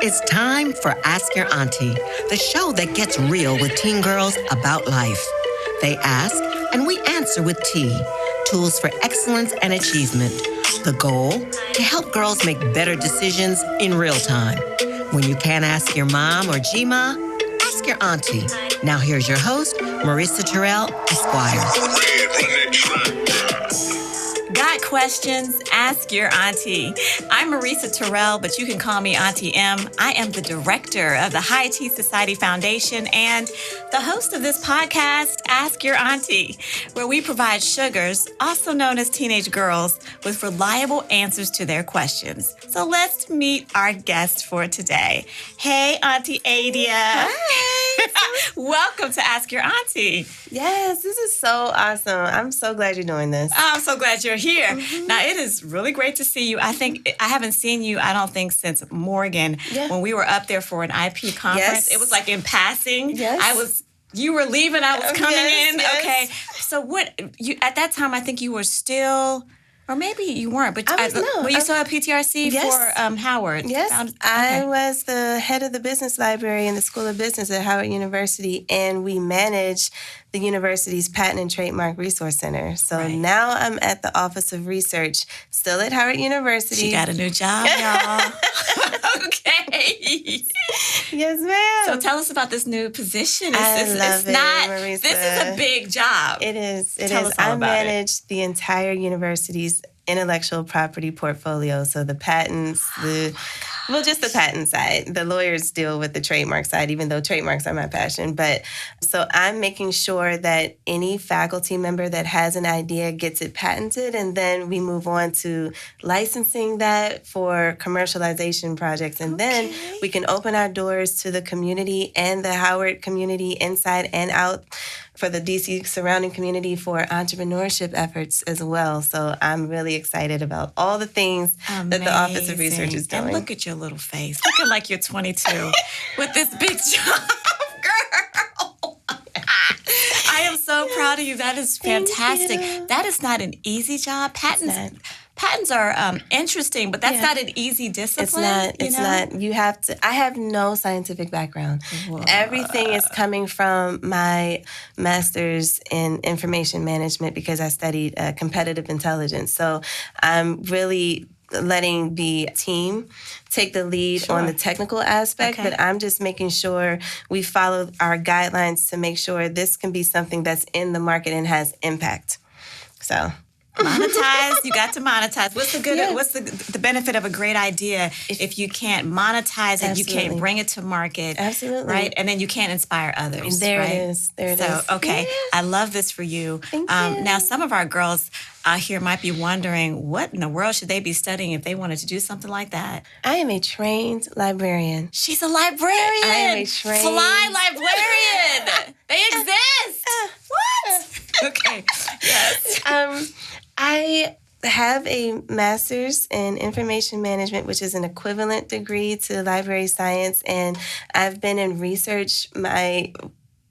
It's time for Ask Your Auntie, the show that gets real with teen girls about life. They ask, and we answer with tea. Tools for excellence and achievement. The goal? To help girls make better decisions in real time. When you can't ask your mom or G-Ma, ask your auntie. Now here's your host, Marissa Terrell, Esquire. Got questions? Ask your auntie. I'm Marissa Terrell, but you can call me Auntie M. I am the director of the High Tea Society Foundation and the host of this podcast, Ask Your Auntie, where we provide sugars, also known as teenage girls, with reliable answers to their questions. So let's meet our guest for today. Hey, Auntie Adia. Hi. Welcome to Ask Your Auntie. Yes, this is so awesome. I'm so glad you're doing this. I'm so glad you're here. Mm-hmm. Now, it is really great to see you. I haven't seen you, I don't think, since Morgan, when we were up there for an IP conference. Yes. It was like in passing. Yes. You were leaving, I was coming in. Yes. Okay. So at that time, I think you were still... Or maybe you weren't, but were you still at PTRC for Howard? Yes, I was the head of the business library in the School of Business at Howard University, and we manage the university's Patent and Trademark Resource Center. So now I'm at the Office of Research, still at Howard University. She got a new job, y'all. Okay. Yes, ma'am. So tell us about this new position. I love it, Marisa. This is a big job. It is. Tell us all I about manage the entire university's intellectual property portfolio. So the patents, just the patent side. The lawyers deal with the trademark side, even though trademarks are my passion. But so I'm making sure that any faculty member that has an idea gets it patented, and then we move on to licensing that for commercialization projects. And then we can open our doors to the community and the Howard community inside and out for the DC surrounding community for entrepreneurship efforts as well. So I'm really excited about all the things that the Office of Research is doing. And look at your little face, looking like you're 22 with this big job, girl. I am so proud of you. That is fantastic. That is not an easy job. Patents are interesting, but that's not an easy discipline. It's not. You have to. I have no scientific background. Whoa. Everything is coming from my master's in information management because I studied competitive intelligence. So I'm really letting the team take the lead on the technical aspect, but I'm just making sure we follow our guidelines to make sure this can be something that's in the market and has impact. So... Monetize. You got to monetize. What's the benefit of a great idea if you can't monetize it, you can't bring it to market. Absolutely. Right? And then you can't inspire others. There it is. Okay. Yeah. I love this for you. Thank you. Now, some of our girls here might be wondering, what in the world should they be studying if they wanted to do something like that? I am a trained librarian. She's a librarian. I am a trained... Fly librarian. They exist. What? Okay. Yes. I have a master's in information management, which is an equivalent degree to library science, and I've been in research my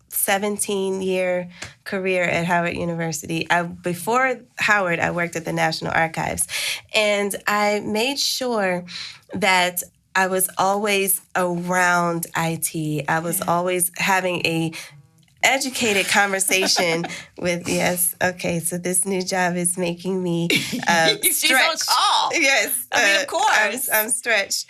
17-year career at Howard University. Before Howard, I worked at the National Archives, and I made sure that I was always around IT. I was always having a educated conversation with, so this new job is making me stretch. She's on call. Yes. Of course. I'm stretched.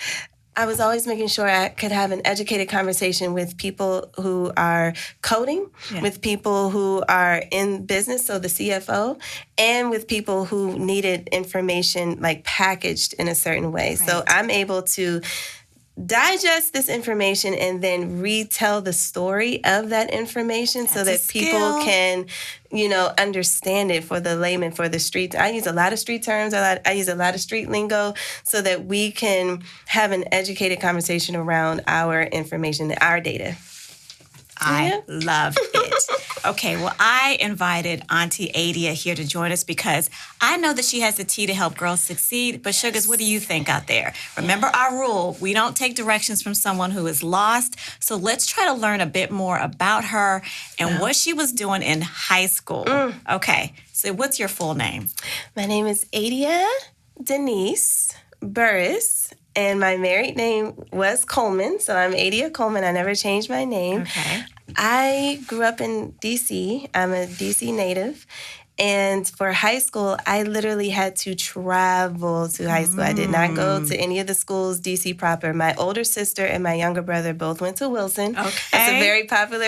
I was always making sure I could have an educated conversation with people who are coding, with people who are in business, so the CFO, and with people who needed information like packaged in a certain way. Right. So I'm able to digest this information and then retell the story of that information so that people can, understand it for the layman, for the street. I use a lot of street terms. I use a lot of street lingo so that we can have an educated conversation around our information, our data. I love it. Okay, well, I invited Auntie Adia here to join us because I know that she has the tea to help girls succeed. But Sugars, what do you think out there? Remember our rule. We don't take directions from someone who is lost. So let's try to learn a bit more about her and what she was doing in high school. Okay, so what's your full name? My name is Adia Denise Burris And my married name was Coleman, so I'm Adia Coleman. I never changed my name. Okay. I grew up in D.C. I'm a D.C. native. And for high school, I literally had to travel to high school. I did not go to any of the schools, D.C. proper. My older sister and my younger brother both went to Wilson. Okay. It's a very popular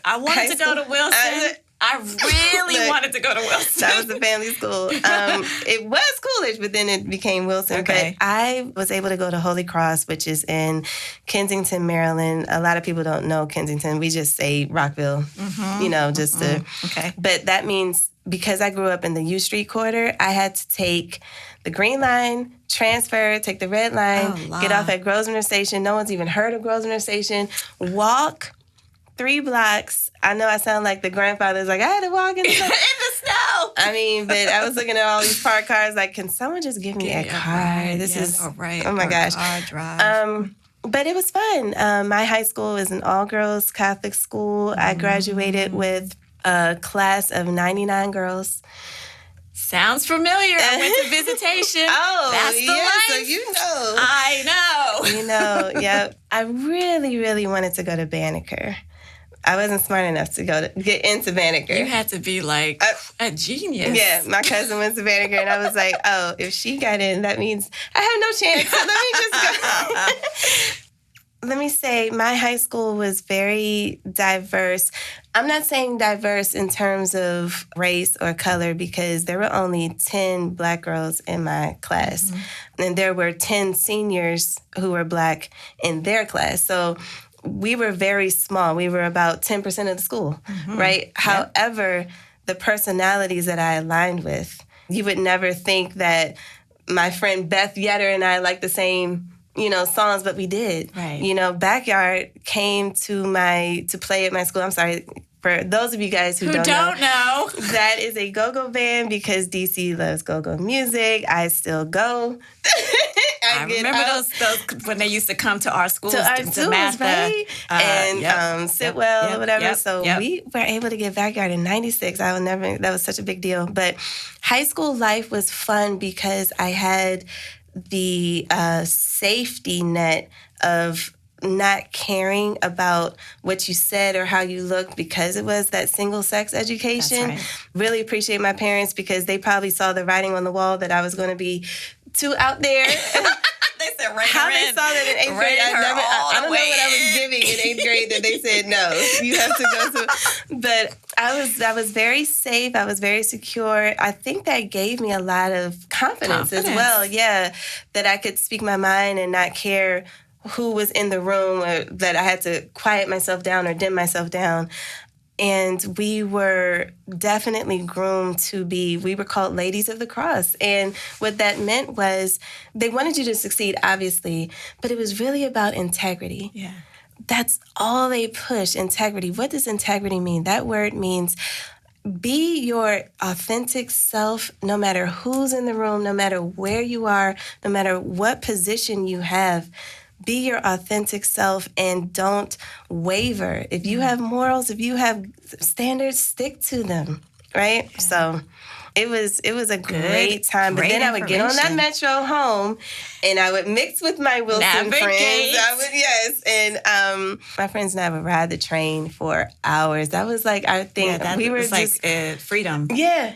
I wanted to go to Wilson. I really wanted to go to Wilson. That was the family school. It was Coolidge, but then it became Wilson. Okay. But I was able to go to Holy Cross, which is in Kensington, Maryland. A lot of people don't know Kensington. We just say Rockville, Okay. But that means because I grew up in the U Street quarter, I had to take the Green Line, transfer, take the Red Line, get off at Grosvenor Station. No one's even heard of Grosvenor Station. Walk 3 blocks. I know I sound like the grandfather's like, I had to walk in the snow. In the snow. I mean, but I was looking at all these parked cars like, can someone just give me a car? Oh my gosh. Car drive. But it was fun. My high school was an all-girls Catholic school. I graduated with a class of 99 girls. Sounds familiar. I went to visitation. That's the life. So you know. I know. You know, yeah. I really, really wanted to go to Banneker. I wasn't smart enough to get into Banneker. You had to be like a genius. Yeah, my cousin went to Banneker, and I was like, oh, if she got in, that means I have no chance. So let me just go. Let me say, my high school was very diverse. I'm not saying diverse in terms of race or color because there were only 10 Black girls in my class. Mm-hmm. And there were 10 seniors who were Black in their class. So we were very small. We were about 10% of the school, right? Yep. However, the personalities that I aligned with, you would never think that my friend Beth Yetter and I liked the same songs, but we did. Right. Backyard came to play at my school. I'm sorry, for those of you guys who don't know, that is a go-go band because DC loves go-go music. I still go. I remember those when they used to come to our schools. To Martha, right? And Sitwell or whatever. So we were able to get Backyard in 96. That was such a big deal. But high school life was fun because I had the safety net of not caring about what you said or how you looked because it was that single-sex education. That's right. Really appreciate my parents because they probably saw the writing on the wall that I was going to be too out there. They said, how they saw that in 8th grade, I don't know what I was giving in 8th grade that they said, no, you have to go to. But I was very safe. I was very secure. I think that gave me a lot of confidence as well. Yeah, that I could speak my mind and not care who was in the room or that I had to quiet myself down or dim myself down. And we were definitely groomed to be, we were called Ladies of the Cross. And what that meant was they wanted you to succeed, obviously, but it was really about integrity. Yeah. That's all they push, integrity. What does integrity mean? That word means be your authentic self no matter who's in the room, no matter where you are, no matter what position you have. Be your authentic self and don't waver. If you have morals, if you have standards, stick to them, right? Yeah. So it was a great time. But then I would get on that Metro home and I would mix with my Wilson friends. And my friends and I would ride the train for hours. That was like our thing. Yeah, we were just like freedom. Yeah,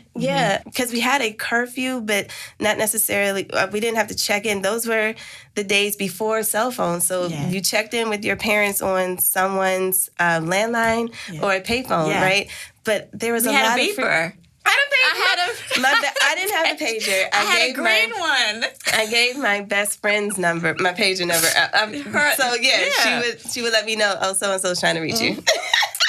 because we had a curfew, but not necessarily. We didn't have to check in. Those were the days before cell phones. So you checked in with your parents on someone's landline or a payphone, right? But there was a lot of beeper. I didn't have a pager. I had a green one. I gave my best friend's number, my pager number. She would let me know, oh, so-and-so's trying to reach you.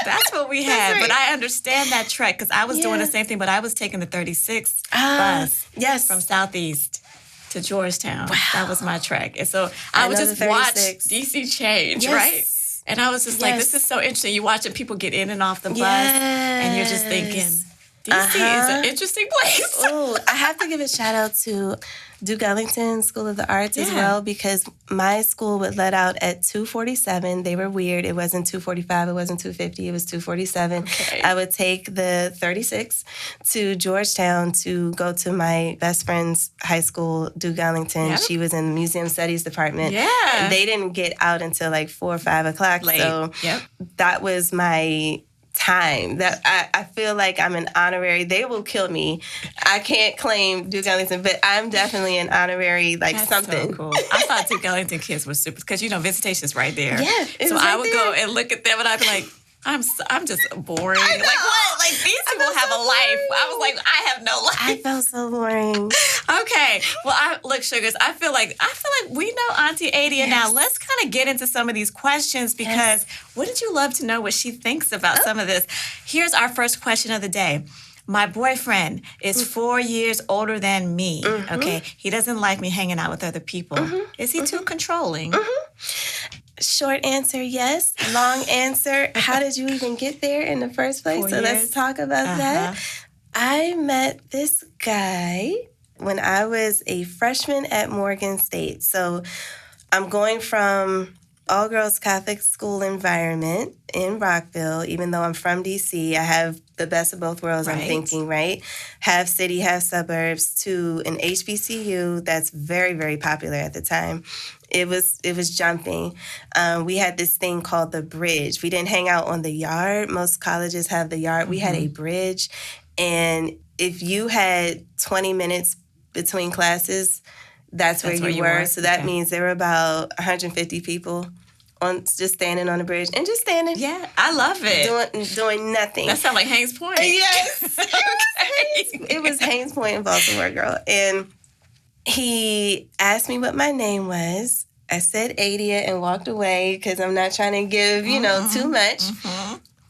That's what we had. Right. But I understand that trek because I was doing the same thing, but I was taking the 36 bus from Southeast to Georgetown. Wow. That was my trek. And so I would just watch DC change, right? And I was just like, this is so interesting. You're watching people get in and off the bus, and you're just thinking, DC is an interesting place. Oh, I have to give a shout out to Duke Ellington School of the Arts as well, because my school would let out at 2:47. They were weird. It wasn't 2:45. It wasn't 2:50. It was 2:47. Okay. I would take the 36 to Georgetown to go to my best friend's high school, Duke Ellington. Yep. She was in the Museum Studies department. Yeah. They didn't get out until like 4 or 5 o'clock. Late. So Yep. that was my time. That I feel like I'm an honorary. They will kill me. I can't claim Duke Ellington, but I'm definitely an honorary, like That's something. so cool. I thought Duke Ellington kids were super, because visitation's right there. Yeah, it so was I right would there. go and look at them, and I'd be like, I'm just boring. Like what? Like these people felt have so a life. boring. I was like, I have no life. I felt so boring. Okay. Well, look, Sugars, I feel like we know Auntie Adia now. Let's kind of get into some of these questions, because wouldn't you love to know what she thinks about some of this? Here's our first question of the day. My boyfriend is 4 years older than me. Okay. He doesn't like me hanging out with other people. Is he too controlling? Short answer, yes. Long answer, how did you even get there in the first place? 4 So years. let's talk about that. I met this guy when I was a freshman at Morgan State. So I'm going from all-girls Catholic school environment in Rockville. Even though I'm from D.C., I have the best of both worlds, I'm thinking, right? Half city, half suburbs, to an HBCU that's very, very popular at the time. It was jumping. We had this thing called the bridge. We didn't hang out on the yard. Most colleges have the yard. We had a bridge. And if you had 20 minutes between classes, that's where you were. So that means there were about 150 people just standing on the bridge and just standing. Yeah, I love it. Doing nothing. That sounds like Haynes Point. Yes. It was Haynes Point in Baltimore, girl. And he asked me what my name was. I said Adia and walked away because I'm not trying to give, too much.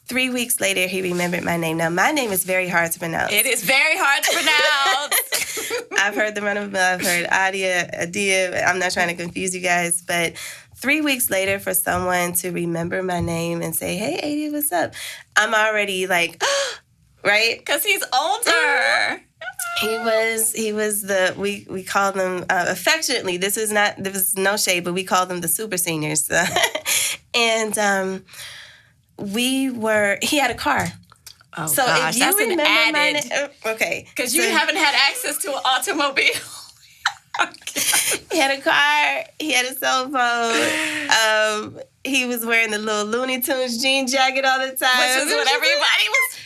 3 weeks later, he remembered my name. Now, my name is very hard to pronounce. It is very hard to pronounce. I've heard the run of the mill. I've heard Adia. I'm not trying to confuse you guys, but 3 weeks later, for someone to remember my name and say, "Hey, Adia, what's up?" I'm already like, right? Because he's older. He was we call them affectionately. There was no shade, but we called them the super seniors. And he had a car. Oh, so gosh, if you that's remember an my added. name, okay, Because you haven't had access to an automobile. He had a car. He had a cell phone. He was wearing the little Looney Tunes jean jacket all the time. Which is what everybody was.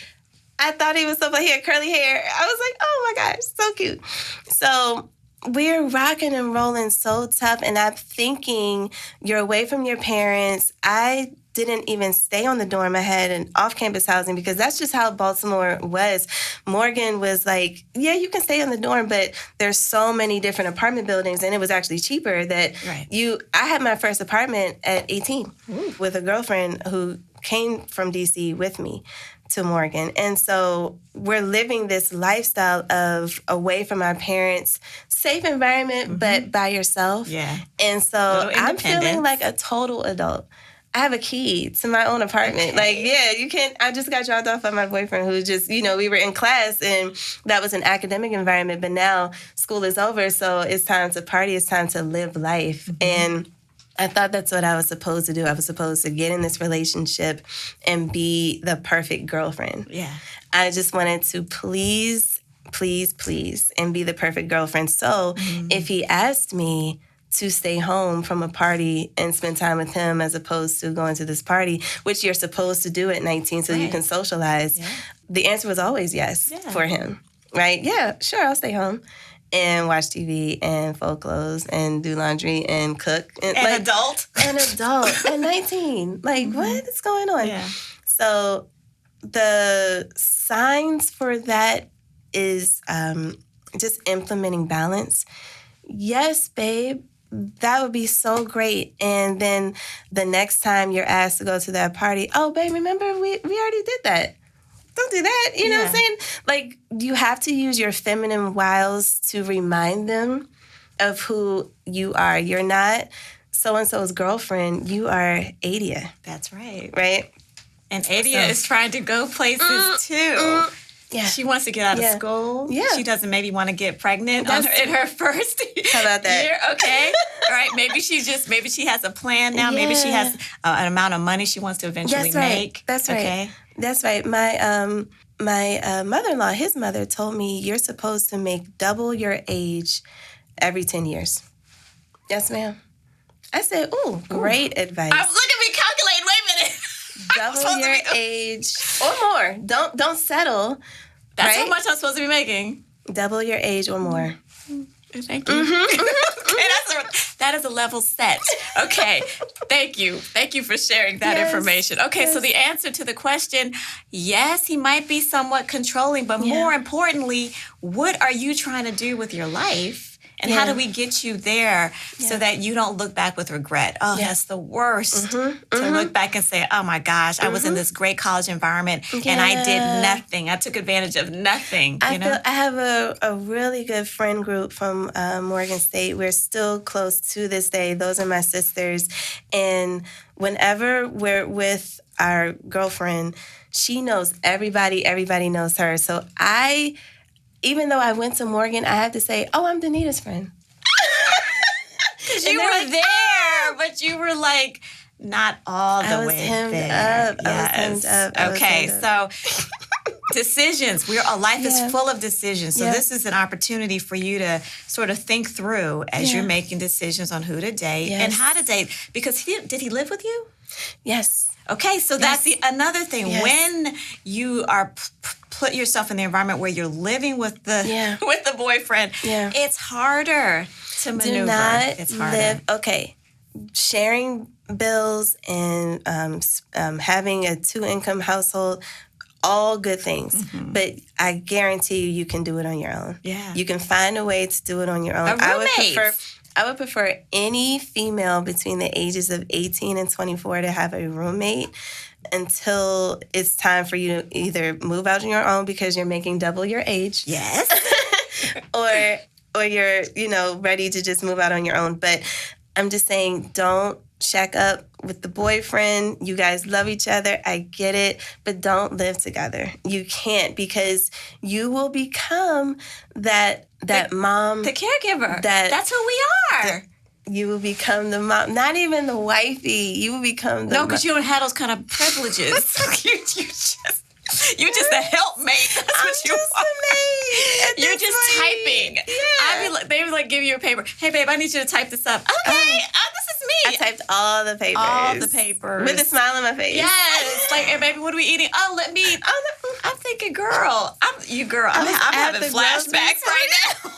I thought he was so funny. He had curly hair. I was like, oh my gosh, so cute. So we're rocking and rolling so tough. And I'm thinking, you're away from your parents. I didn't even stay on the dorm. I had an off-campus housing because that's just how Baltimore was. Morgan was like, yeah, you can stay on the dorm, but there's so many different apartment buildings, and it was actually cheaper that I had my first apartment at 18 with a girlfriend who came from D.C. with me to Morgan. And so we're living this lifestyle of away from our parents, safe environment, but by yourself. Yeah. And so I'm feeling like a total adult. I have a key to my own apartment. Okay. Like, yeah, you can't. I just got dropped off by my boyfriend who just, we were in class and that was an academic environment, but now school is over. So it's time to party. It's time to live life. And I thought that's what I was supposed to do. I was supposed to get in this relationship and be the perfect girlfriend. Yeah. I just wanted to please, and be the perfect girlfriend. So if he asked me to stay home from a party and spend time with him as opposed to going to this party, which you're supposed to do at 19 so you can socialize, the answer was always yes for him, right? Yeah, sure, I'll stay home and watch TV and fold clothes and do laundry and cook. And adult. At 19. Like, what is going on? Yeah. So the signs for that is just implementing balance. Yes, babe, that would be so great. And then the next time you're asked to go to that party, oh, babe, remember we already did that. Don't do that. You know what I'm saying? Like, you have to use your feminine wiles to remind them of who you are. You're not so-and-so's girlfriend. You are Adia. That's right. Right? And Adia is trying to go places too. Yeah. She wants to get out of school. Yeah. She doesn't maybe want to get pregnant in her first How about that? year. Okay. All right. Maybe she has a plan now. Maybe she has an amount of money she wants to eventually make. That's right. Okay. That's right. My mother-in-law, his mother told me you're supposed to make double your age every 10 years. Yes, ma'am. I said, ooh, great advice. Look at me calculating. Wait a minute. Double your age or more. Don't settle. That's right? how much I'm supposed to be making. Double your age or more. Thank you. That is a level set. Okay. Thank you. Thank you for sharing that information. Okay, so the answer to the question, yes, he might be somewhat controlling, but more importantly, what are you trying to do with your life? And how do we get you there so that you don't look back with regret? Oh, that's the worst. To look back and say, oh my gosh, I was in this great college environment and I did nothing. I took advantage of nothing. I have a really good friend group from Morgan State. We're still close to this day. Those are my sisters. And whenever we're with our girlfriend, she knows everybody. Everybody knows her. So even though I went to Morgan, I have to say, oh, I'm Danita's friend. You were there, but you were like not all the way there. I was hemmed up. Okay, so decisions. Life is full of decisions. So this is an opportunity for you to sort of think through as you're making decisions on who to date and how to date. Because did he live with you? Yes. Okay, so that's another thing. Yes. When you are put yourself in the environment where you're living with the with the boyfriend, it's harder to maneuver. Do not it's harder. live. Okay, sharing bills and having a 2-income household. All good things, but I guarantee you can do it on your own. Yeah, you can find a way to do it on your own. I would prefer any female between the ages of 18 and 24 to have a roommate until it's time for you to either move out on your own because you're making double your age. Yes. or you're, ready to just move out on your own. But I'm just saying, don't shack up with the boyfriend. You guys love each other. I get it. But don't live together. You can't, because you will become that mom. The caregiver. That's who we are. You will become the mom. Not even the wifey. You will become the No, because you don't have those kind of privileges. You just a helpmate. That's what you are. You're just typing. Yeah. They would give you a paper. Hey, babe, I need you to type this up. Okay, this is me. I typed all the papers. With a smile on my face. Yes. Hey, baby, what are we eating? I'm thinking, girl. I'm having flashbacks right now.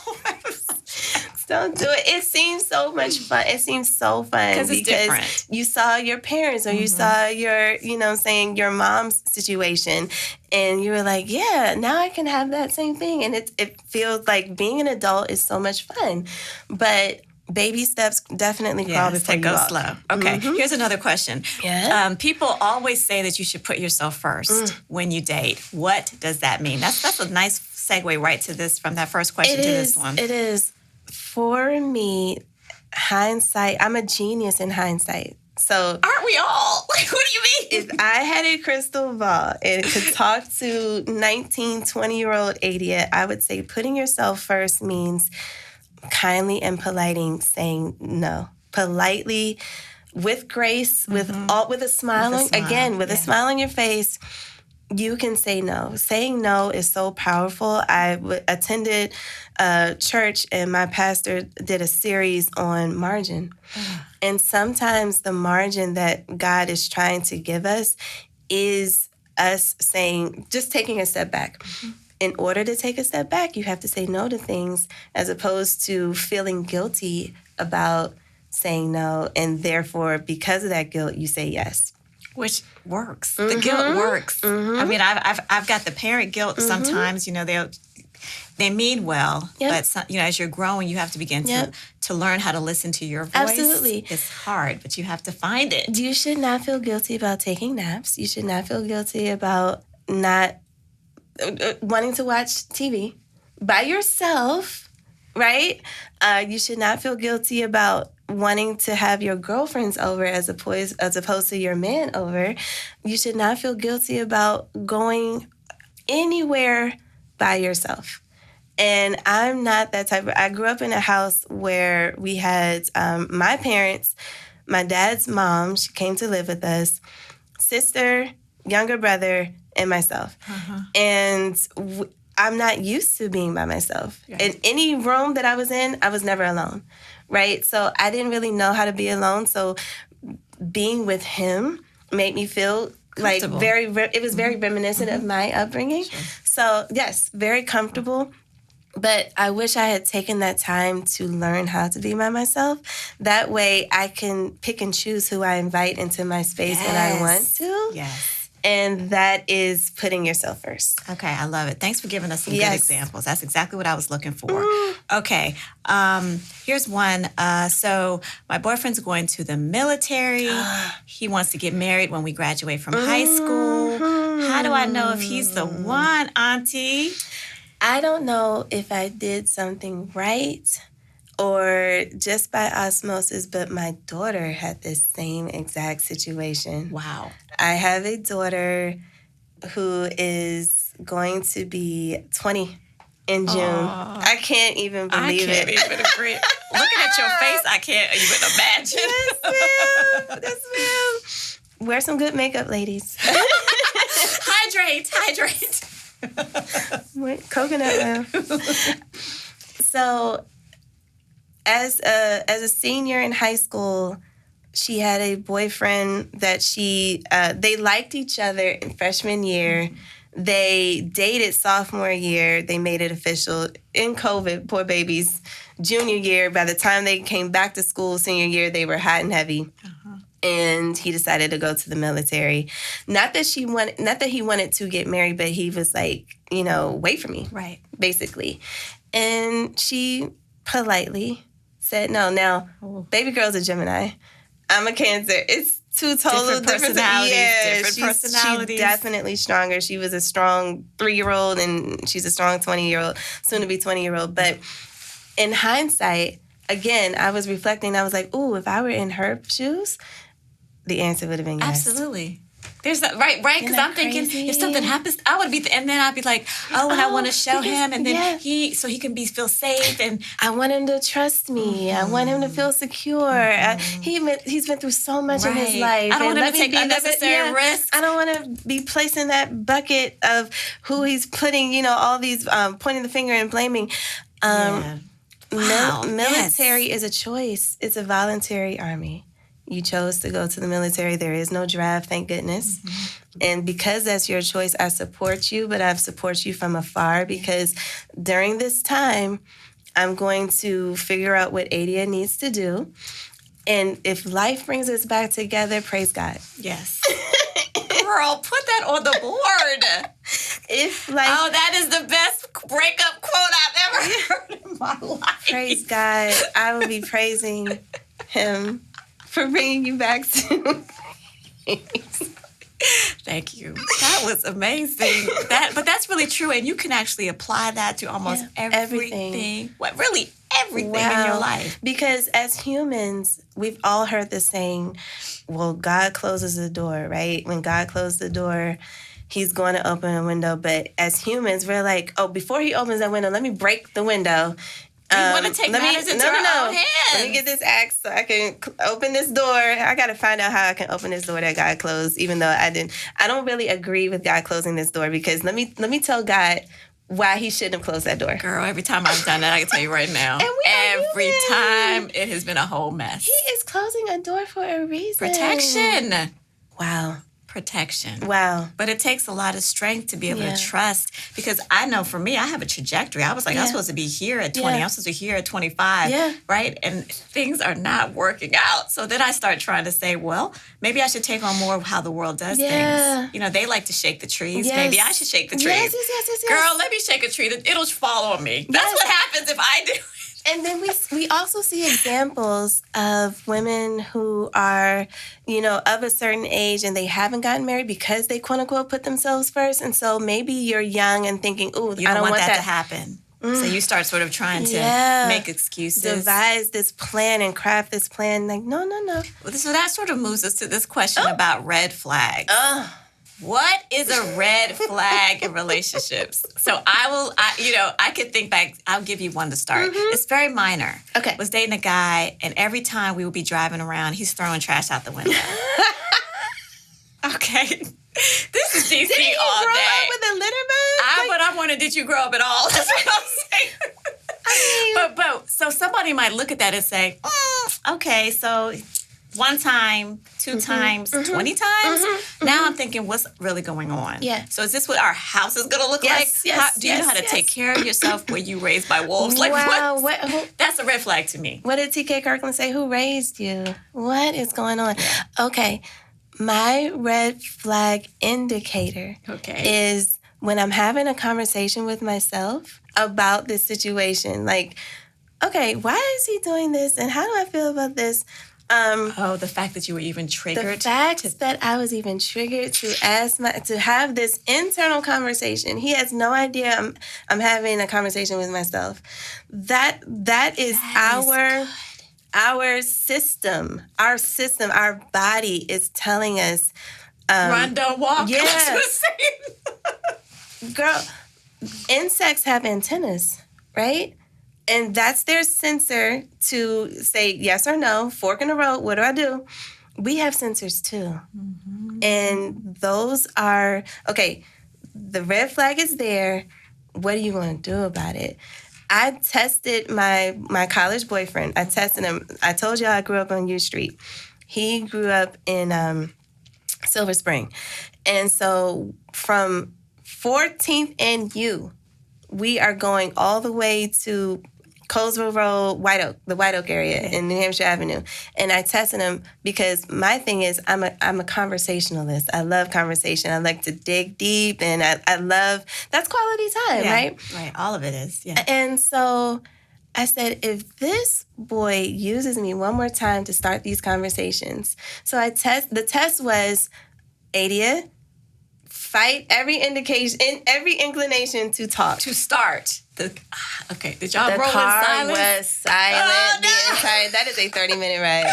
Don't do it. It seems so much fun. It seems so fun because it's different. You saw your parents or you saw your, your mom's situation, and you were like, yeah, now I can have that same thing. And it feels like being an adult is so much fun. But baby steps definitely crawl before you walk. Slow. Okay, here's another question. Yeah. People always say that you should put yourself first when you date. What does that mean? That's a nice segue right to this, from that first question to this one. It is. For me, hindsight, I'm a genius in hindsight. So aren't we all? What do you mean? If I had a crystal ball and could talk to 19, 20-year-old Adia, I would say putting yourself first means kindly and politely saying no. Politely, with grace, with a smile a smile on your face. You can say no. Saying no is so powerful. I attended church, and my pastor did a series on margin. And sometimes the margin that God is trying to give us is us saying, just taking a step back. In order to take a step back, you have to say no to things, as opposed to feeling guilty about saying no. And therefore, because of that guilt, you say yes. Which works. The guilt works. I mean, I've got the parent guilt sometimes. They mean well, but as you're growing, you have to begin to learn how to listen to your voice. Absolutely. It's hard, but you have to find it. You should not feel guilty about taking naps. You should not feel guilty about not wanting to watch TV by yourself, right? You should not feel guilty about wanting to have your girlfriends over as opposed to your man over. You should not feel guilty about going anywhere by yourself. And I'm not that type I grew up in a house where we had my parents, my dad's mom, she came to live with us, sister, younger brother, and myself. And I'm not used to being by myself. Yeah. In any room that I was in, I was never alone, right? So I didn't really know how to be alone. So being with him made me feel like it was very reminiscent of my upbringing. Sure. So yes, very comfortable. But I wish I had taken that time to learn how to be by myself. That way I can pick and choose who I invite into my space when I want to. Yes. And that is putting yourself first. Okay, I love it. Thanks for giving us some good examples. That's exactly what I was looking for. Okay, here's one. So my boyfriend's going to the military. He wants to get married when we graduate from high school. How do I know if he's the one, Auntie? I don't know if I did something right or just by osmosis, but my daughter had this same exact situation. Wow. I have a daughter who is going to be 20 in June. I can't even believe it. I can't even agree. Looking at your face, I can't even imagine. Yes, ma'am. Wear some good makeup, ladies. Hydrate. Coconut oil. So, as a senior in high school, she had a boyfriend that they liked each other in freshman year. They dated sophomore year. They made it official in COVID, poor babies. Junior year, by the time they came back to school, senior year, they were hot and heavy. And he decided to go to the military. Not that he wanted to get married, but he was like, wait for me. Right. Basically. And she politely said no. Now, baby girl's a Gemini. I'm a Cancer. It's two totally different personalities. She's definitely stronger. She was a strong 3-year-old, and she's a strong 20-year-old, soon to be 20-year-old. But in hindsight, again, I was reflecting. I was like, ooh, if I were in her shoes, the answer would have been yes. Absolutely. There's that, right? Because I'm thinking if something happens, I would be, and then I'd be like, I want to show him, and then so he can feel safe, and I want him to trust me. I want him to feel secure. He's been through so much in his life. I don't want him to take unnecessary risks. I don't want to be placed in that bucket of who he's putting, all these pointing the finger and blaming. Military is a choice. It's a voluntary army. You chose to go to the military. There is no draft, thank goodness. And because that's your choice, I support you, but I support you from afar because during this time, I'm going to figure out what Adia needs to do. And if life brings us back together, praise God. Yes. Girl, put that on the board. That is the best breakup quote I've ever heard in my life. Praise God. I will be praising him for bringing you back to Thank you. That was amazing. But that's really true, and you can actually apply that to almost everything. Really everything in your life. Because as humans, we've all heard the saying, well, God closes the door, right? When God closed the door, he's going to open a window. But as humans, we're like, before he opens that window, let me break the window. You want to take matters into our own hands. Let me get this axe so I can open this door. I got to find out how I can open this door that God closed, even though I don't really agree with God closing this door because let me tell God why he shouldn't have closed that door. Girl, every time I've done that, I can tell you right now. Every time it has been a whole mess. He is closing a door for a reason. Protection. Wow. Protection. Wow. But it takes a lot of strength to be able to trust because I know for me, I have a trajectory. I was like, I'm supposed to be here at 20. I'm supposed to be here at 25. Right? And things are not working out. So then I start trying to say, well, maybe I should take on more of how the world does things. They like to shake the trees. Yes. Maybe I should shake the trees. Yes. Girl, let me shake a tree. It'll follow me. That's what happens if I do it. And then we also see examples of women who are, of a certain age and they haven't gotten married because they, quote unquote, put themselves first. And so maybe you're young and thinking, ooh, I don't want that to happen. So you start sort of trying to make excuses. Devise this plan and craft this plan. Like, no. So that sort of moves us to this question about red flags. What is a red flag in relationships? So I could think back. I'll give you one to start. It's very minor. Okay. Was dating a guy, and every time we would be driving around, he's throwing trash out the window. Okay. This is DC Did he all grow day. up with a litter bug? But I'm wondering, did you grow up at all? That's what I'm saying. But so somebody might look at that and say, okay, so one time, two times, 20 times. Now I'm thinking, what's really going on? Yeah. So is this what our house is going to look like? Do you know how to take care of yourself? Were you raised by wolves? Like, wow. That's a red flag to me. What did TK Kirkland say? Who raised you? What is going on? Yeah. Okay. My red flag indicator is when I'm having a conversation with myself about this situation. Like, okay, why is he doing this? And how do I feel about this? The fact that you were even triggered. The fact that I was even triggered to have this internal conversation. He has no idea I'm having a conversation with myself. That is our system. Our body is telling us. Run, don't walk. Yeah. Girl, insects have antennas, right? And that's their sensor to say yes or no, fork in the road, what do I do? We have sensors too. Mm-hmm. And those are, okay, the red flag is there. What are you going to do about it? I tested my college boyfriend. I tested him. I told y'all I grew up on U Street. He grew up in Silver Spring. And so from 14th and U, we are going all the way to Colesville Road, the White Oak area in New Hampshire Avenue. And I tested him because my thing is I'm a conversationalist. I love conversation. I like to dig deep, and I love, that's quality time, right? Right, all of it is, yeah. And so I said, if this boy uses me one more time to start these conversations. So the test was, Adia, fight every inclination to talk. To start. Okay, did y'all roll in silence? The car was silent the entire, that is a 30-minute ride.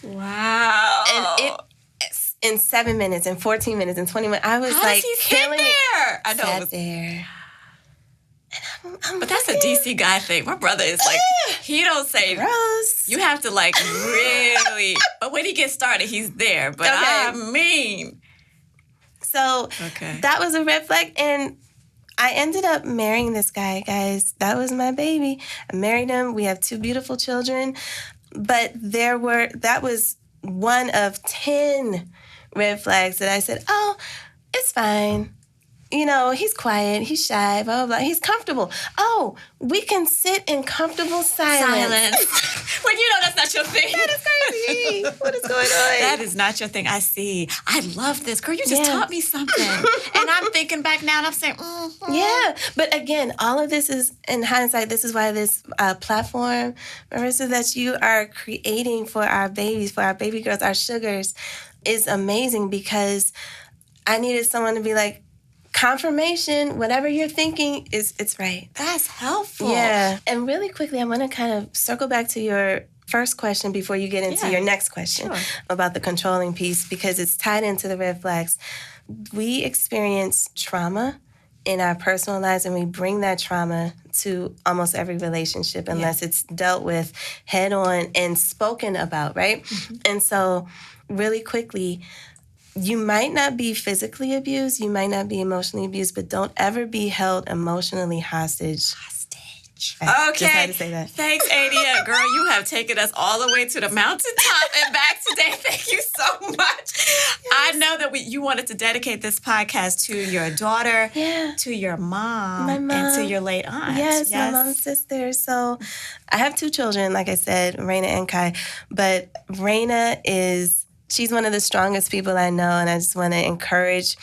Wow. And in 7 minutes, and 14 minutes, and 20 minutes, I was How like, does he sit there? I know. Sat there. But that's a DC guy thing. My brother is like, he don't say, gross. You have to like really, but when he gets started, he's there. But I mean. So that was a red flag. And I ended up marrying this guy, guys. That was my baby. I married him. We have 2 beautiful children. But that was one of 10 red flags that I said, oh, it's fine. You know, he's quiet, he's shy, blah, blah, blah. He's comfortable. Oh, we can sit in comfortable silence. When you know that's not your thing. That is crazy. What is going on? That is not your thing. I see. I love this. Girl, you just taught me something. And I'm thinking back now and I'm saying, Yeah. But again, all of this is, in hindsight, this is why this platform, Marissa, that you are creating for our babies, for our baby girls, our sugars, is amazing, because I needed someone to be like, confirmation, whatever you're thinking, it's right. That's helpful. Yeah. And really quickly, I'm going to kind of circle back to your first question before you get into your next question about the controlling piece, because it's tied into the red flags. We experience trauma in our personal lives, and we bring that trauma to almost every relationship unless it's dealt with head on and spoken about, right? Mm-hmm. And so really quickly, you might not be physically abused, you might not be emotionally abused, but don't ever be held emotionally hostage. Okay. Just had to say that. Thanks, Adia. Girl, you have taken us all the way to the mountaintop and back today. Thank you so much. Yes. I know that you wanted to dedicate this podcast to your daughter, to your mom, and to your late aunt. Yes, my mom's sister. So I have 2 children, like I said, Raina and Kai. But Raina she's one of the strongest people I know, and I just want to encourage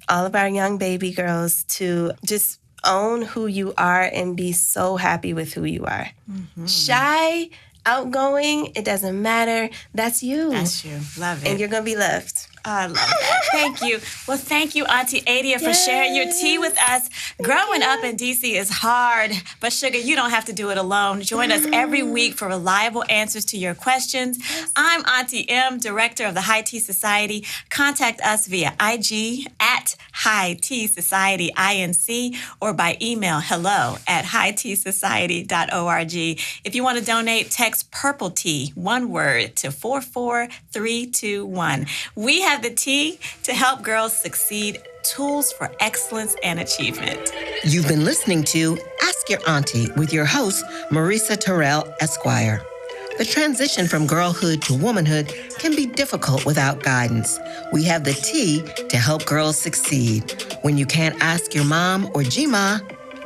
all of our young baby girls to just own who you are and be so happy with who you are. Mm-hmm. Shy, outgoing, it doesn't matter. That's you. That's you. Love it. And you're going to be loved. I love that. Thank you. Well, thank you, Auntie Adia, for sharing your tea with us. Growing up in D.C. is hard, but sugar, you don't have to do it alone. Join us every week for reliable answers to your questions. I'm Auntie M, Director of the High Tea Society. Contact us via IG at High Tea Society INC or by email hello@highteasociety.org. If you want to donate, text Purple Tea, one word, to 44321. We have the tea to help girls succeed, tools for excellence and achievement. You've been listening to Ask Your Auntie with your host, Marisa Terrell, Esquire. The transition from girlhood to womanhood can be difficult without guidance. We have the tea to help girls succeed. When you can't ask your mom or G-Ma,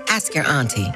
ask your auntie.